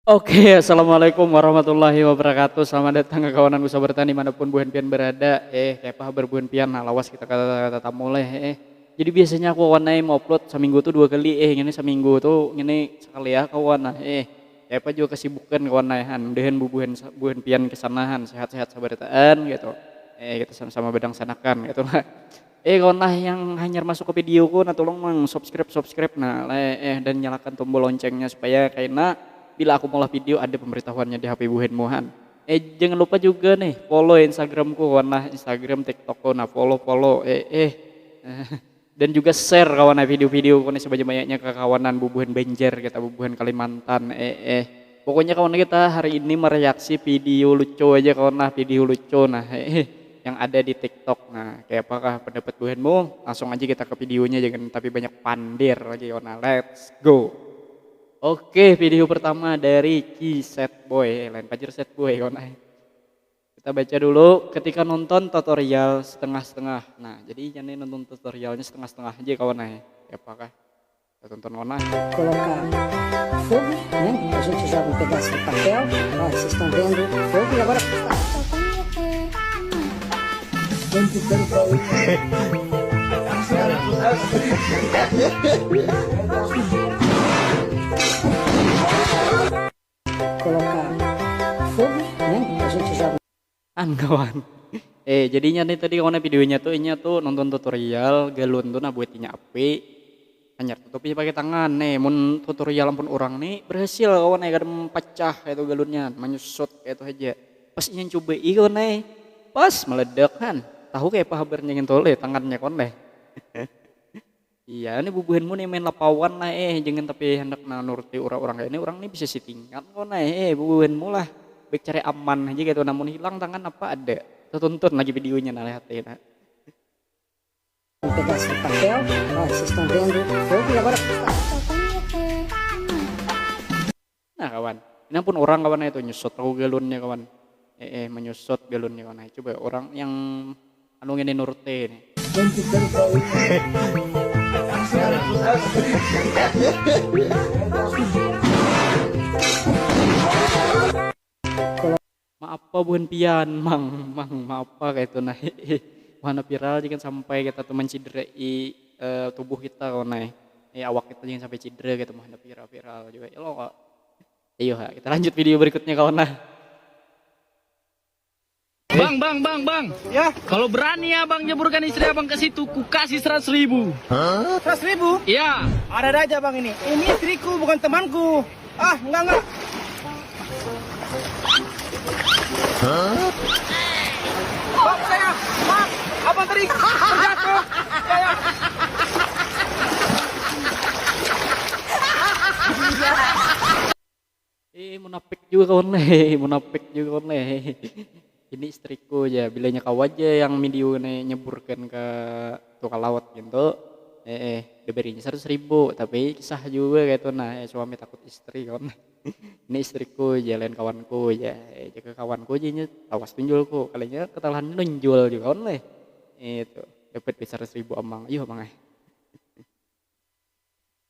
Oke, assalamualaikum warahmatullahi wabarakatuh. Selamat datang ke kawanan usaha bertani dimanapun buhan pian berada. Kayak apa berbuhan pian, nah lawas kita kata mulai. Jadi biasanya aku warnai mau upload seminggu tuh 2 kali. Ini seminggu tuh ini sekali ya kawan. Nah, kayak apa juga kesibukan kawan nahan. Dehen buhan pian kesanahan sehat-sehat sabartaan gitu. Kita sama-sama bedang sanakan gitu lah. Kawan lah yang hanya masuk ke videoku, nah tolong mang subscribe nah dan nyalakan tombol loncengnya supaya kayaknya bila aku mulai video ada pemberitahuannya di HP Buhen Mohan. Jangan lupa juga nih follow Instagramku warna Instagram TikTokku, nah follow dan juga share kawan video-video nih sebanyak-banyaknya ke kawanan Bubuhan Benjer kita Bubuhan Kalimantan. Pokoknya kawan kita hari ini mereaksi video lucu aja kawan nah video lucu nah yang ada di TikTok. Nah, kayak apakah pendapat Buhenmu? Langsung aja kita ke videonya jangan tapi banyak pandir lagi kawan. Nah, let's go. Oke, video pertama dari Ki Set Boy, lain pajar Set Boy kawan. Kita baca dulu ketika nonton tutorial setengah-setengah. Nah, jadi jangan nonton tutorialnya setengah-setengah aja kawan. Apakah kita tonton kawan? Colocar fogo, né? A gente joga um pedaço de papel, ó, vocês estão vendo fogo e agora colocar fogo, né? A gente joga Kawan. Jadinya nih tadi kawan videonya tuh ini tuh nonton tutorial galon tuh nah buatnya api. Hanya tutupnya pakai tangan nih, mun tutorial pun orang nih berhasil kawan kadang pecah itu galonnya, menyusut itu aja. Pas ingin coba ikan nih, pas meledak kan. Tahu kayak apa kabarnya gitu tangannya kon deh. Iya, ini bubuhanmu nih main lapawan lah jangan tapi hendak nuruti orang-orang kayak ini orang nih bisa sitingan kon bubuhanmu lah. Baik cari aman aja gitu namun hilang tangan apa ada. Tonton lagi videonya nah lihat nah. um pedaço de papel, ó, vocês estão vendo fogo e agora Nah kawan, ini pun orang kawan itu nyusut tahu galonnya kawan. Menyusut galonnya kawan. Coba orang yang anu ini nuruti nih. Maaf apa bukan pian, maaf apa kayak itu nah. Wahana viral jangan sampai kita tuh menciderai tubuh kita kawan nah. Awak kita jangan sampai cedera gitu wahana viral juga. Ya lo kok. Ayo kita lanjut video berikutnya kawan nah. Bang. Ya, kalau berani abang nyeburkan istri abang ke situ, ku kasih 100.000. 100.000? Iya. Ada aja bang ini. Ini istriku bukan temanku. Ah, enggak. Bang, saya, bang, abang tadi terjatuh. Saya. Munafik juga kawan munafik juga kawan Ini istriku ya, bilanya kau aja yang video nih nyeburkan ke tukang laut gitu. Diberinya 100.000, tapi kisah juga gitu nah, suami takut istri kawan. Ini istriku jalan kawanku ya, jaga kawanku aja awas tunjulku, kalinya ketalahan nunjul juga kawan Itu dapat 100.000 amang, iya amang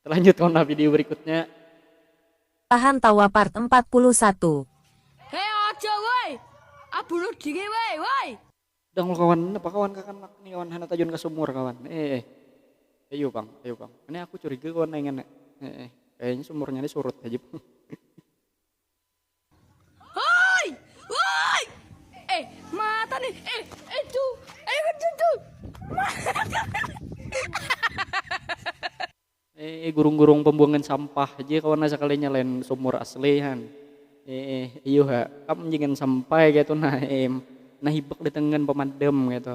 Lanjut kawan video berikutnya. Tahan Tawa Part 41. Hei aja woi. Bunuh diri woi. Dang kawan, apa kawan kakak nih kawan hana tajun ke sumur kawan. Ayo bang. Ini aku curiga kawan ingin kayaknya sumurnya ini surut aja bang. Woi. Mata nih. Itu. Itu. Gurung-gurung pembuangan sampah aja kawan sekalinya lain sumur aslihan. Iyo kamu jangan sampai gitu nah hibak di tengah pemadam gitu.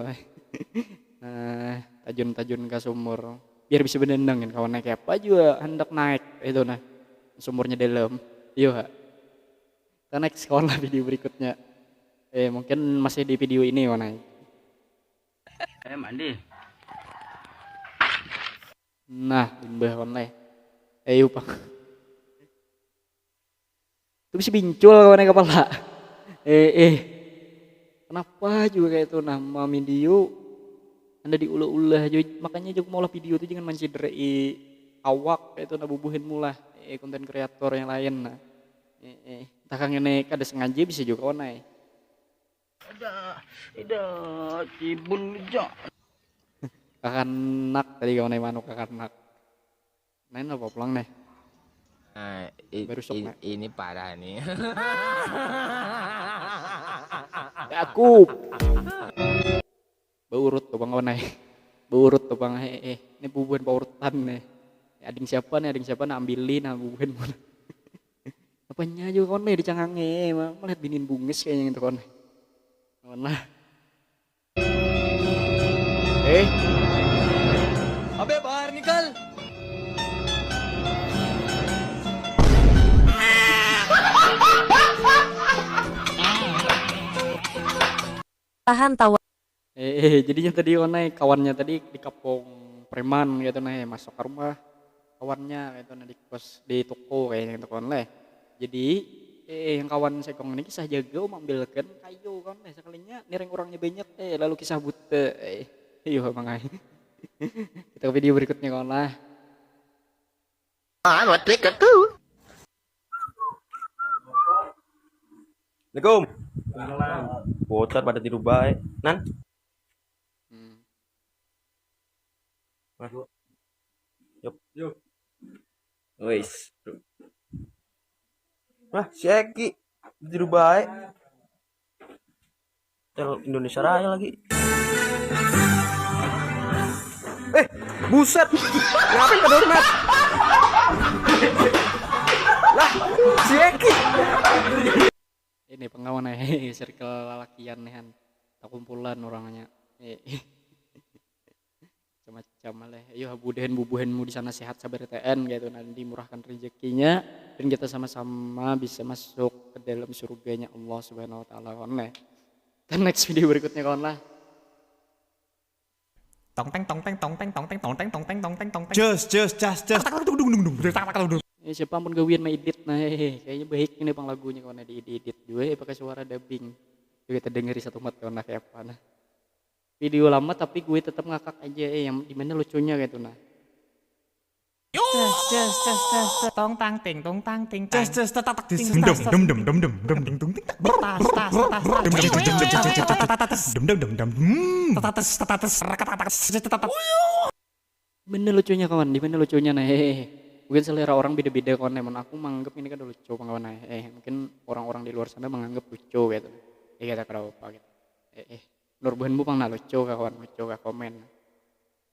Nah tajun ke sumur biar bisa bendang kan kawan kayak apa juga hendak naik itu nah sumurnya dalam. Iyo kita next kawan lah video berikutnya. Mungkin masih di video ini kawan Mandi. Nah limbah kawan ayo pak. Itu bisa bincul kawan kepala. Kenapa juga kayak itu nama video Anda diulah-ulah makanya juga mau video itu jangan menciderai awak kayak itu nabubuhin mulah konten kreator yang lain nah. Takang ini kada sengaja bisa juga kawan ay. Ida, cibun jo. Kakanak tadi kawan ay manuk kakanak. Nain apa pulang nih? Baru sok, Nek. Ini parah nih. Aku beurut tuh bang kawan ay. Beurut tuh bang ini bubuhan paurutan nih. Ading siapa nih ambilin bubuhan mana. Apanya juga kawan nih dicangange malah binin bungis kayaknya gitu kawan. Mana? Abe bahar nikal. Tahan tawa Jadinya tadi onai kawannya tadi di kapong preman gitu nah masuk ke rumah kawannya gitu nah di kos di toko kayaknya gitu kan leh. Jadi yang kawan sekong ini kisah jaga ambilkan kayu kan leh sekalinya nireng orangnya banyak lalu kisah buta iya mangai. Kita ke video berikutnya kawan lah. Assalamualaikum. Bocor pada tidur baik. Nan? Masuk. Yup. Wis. Wah, si Eki tidur baik. Tel Indonesia Raya lagi. Buset. Ngapain pada hormat? Lah, si Eki. Ini pengawan circle lalakian nih tak kumpulan orangnya macam-macam lah. Ayo bubuhenmu di sana sehat sabar TN gitu nanti dimurahkan rezekinya dan kita sama-sama bisa masuk ke dalam surganya Allah Subhanahu wa taala kawan. Dan next video berikutnya kawan lah. Siapa pun gawian mah edit nah kayaknya baik ini pang lagunya kawan di edit juga pakai suara dubbing. Juga kita dengeri satu mat kawan kayak apa nah. Video lama tapi gue tetap ngakak aja yang dimana lucunya gitu nah. Bener lucunya kawan, dimana lucunya nah mungkin selera orang beda-beda kawan emang aku menganggap ini kan lucu kawan nah mungkin orang-orang di luar sana menganggap lucu gitu. Kita kada apa gitu. Nurbuhanmu pang lucu kawan, lucu ka komen.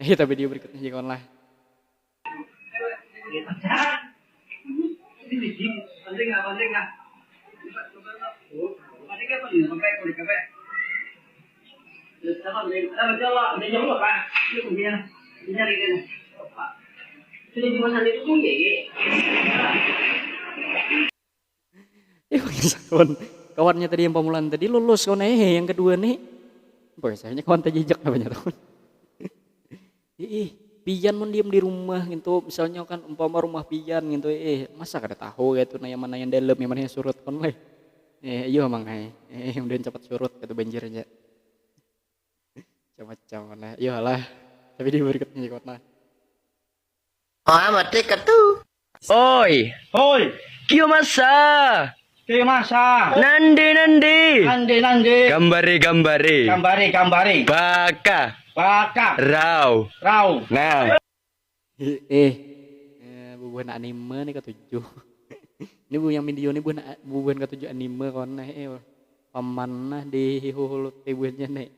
Kita video berikutnya aja kawan lah. Kawannya tadi yang pemulaan tadi lulus kawan yang kedua nih biasanya kawan terjejak namanya tahun. Pian mau diem di rumah gitu misalnya kan umpama rumah pian gitu masa kada tahu gitu nah yang mana yang dalam yang mana yang surut kan leh iya mangai kemudian cepat surut gitu banjirnya macam-macam lah iya lah tapi di berikutnya kawan lah. Oi, kyo masa. Nande. Gambare. Baka. Rau. Nah. Bubuhan anime nih ketujuh. Ini yang video ini bubuhan ketujuh anime kawan paman nah di hulu tebuannya nih.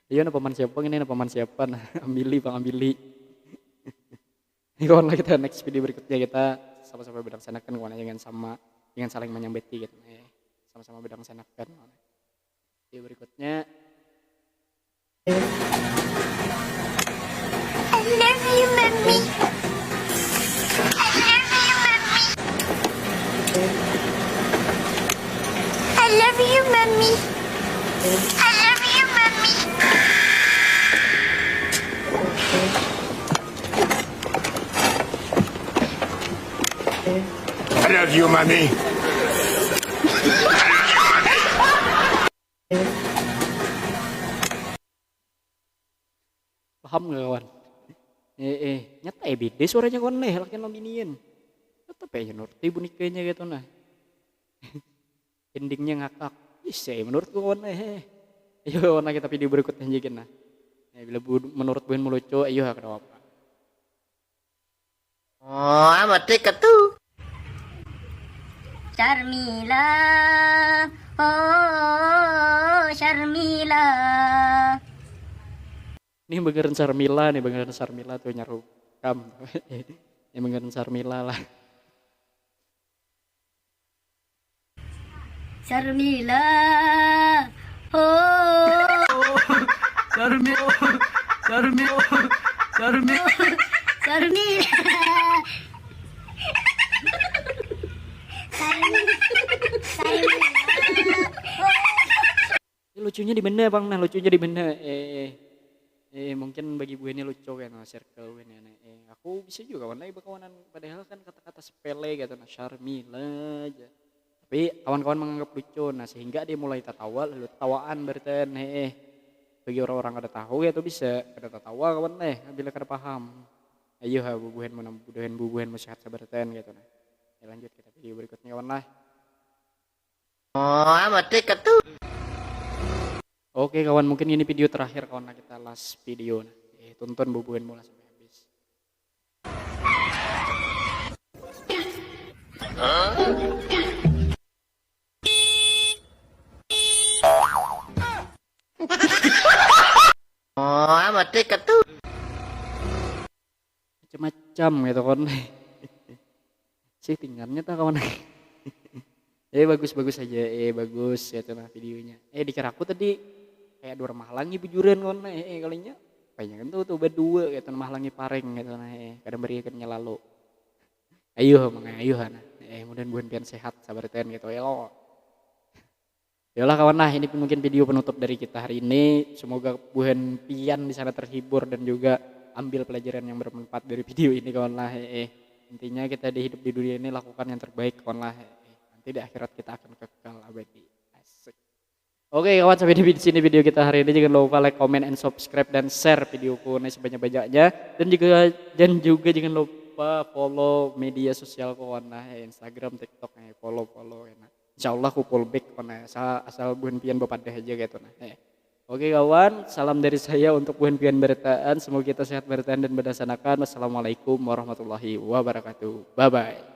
Iya na paman siapa ini na paman siapa nah ambili. Ini kawan lah kita next video berikutnya kita sama-sama berlaksanakan kawan jangan saling menyambeti gitu sama-sama berlaksanakan video berikutnya. I love you, mommy. I love you, mommy. I love you, mommy. I love you, mommy. Paham gak kawan? Nyata beda suaranya kawan laki lambinian. Tetap aja nurti bunikanya gitu nah. Endingnya ngakak. Bisa menurutku kawan ayo kawan kita video berikutnya aja nah. Bila menurut buin melucu ayo kenapa apa. Oh, amat tiket tuh. Sharmila, oh Sharmila. Ini bengeran Sarmila tuh nyaru kam. Ini bengeran Sarmila lah. Sharmila, oh Sharmila. Lucunya di mana bang? Nah lucunya di mana? Mungkin bagi gue ini lucu kan, circle gue ini. Aku bisa juga kawan berkawanan, padahal kan kata-kata sepele gitu, nah Sharmila aja. Tapi kawan-kawan menganggap lucu, nah sehingga dia mulai tertawa, lalu tawaan berten, bagi orang-orang kada tahu ya tuh bisa kada tertawa kawan bila kada paham. Ayo ha bubuhan sehat sabarten gitu nah. Ya, lanjut kita video berikutnya kawan lah. Oh, amat tiket tuh. Oke kawan, mungkin ini video terakhir kawan lah, kita last video nah. Tonton bubuhan mulai sampai habis. Oh, amat tiket tuh. Macam-macam gitu kawan. Sih tinggalnya tuh kawan. Bagus-bagus aja, bagus ya nah videonya. Dikira aku tadi kayak dua mahalangi bujuran kawan, kalinya banyak kan tuh berdua gitu mahalangi pareng gitu nah, kadang berikan lalu. Ayo nah, mudah buhan pian sehat sabar ten gitu ya lo. Yalah kawan nah, ini mungkin video penutup dari kita hari ini. Semoga buhan pian di sana terhibur dan juga ambil pelajaran yang bermanfaat dari video ini kawan lah. Intinya kita hidup di dunia ini lakukan yang terbaik kawan lah. Nanti di akhirat kita akan kekal abadi. Asik. Oke kawan, sampai di sini video kita hari ini. Jangan lupa like, comment, and subscribe dan share videoku ini sebanyak-banyaknya. Dan juga jangan lupa follow media sosial kawan nah, Instagram, TikTok, follow ya. Insya Allah aku pull back kawan asal buhan pian bapadah aja gitu nah. Oke kawan, salam dari saya untuk buhan pian bertaan. Semoga kita sehat bertaan dan berdasanakan. Wassalamualaikum warahmatullahi wabarakatuh. Bye bye.